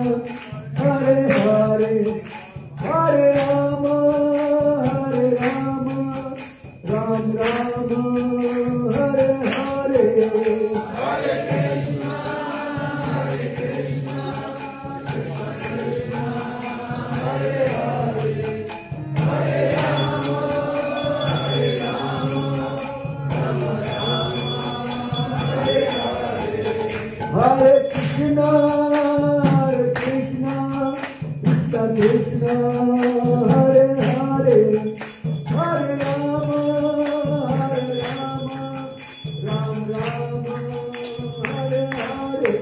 Hare Hare, Hare Rama, Hare Rama, Ram Rama, Hare Hare. Hare Krishna, Hare Krishna, Krishna Krishna, Hare Hare, Hare Rama, Hare Rama, Ram Rama, Hare Hare.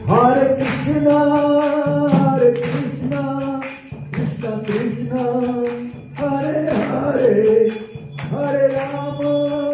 Hare Krishna, Hare Krishna, Krishna Krishna, Hare Hare, Hare Rama,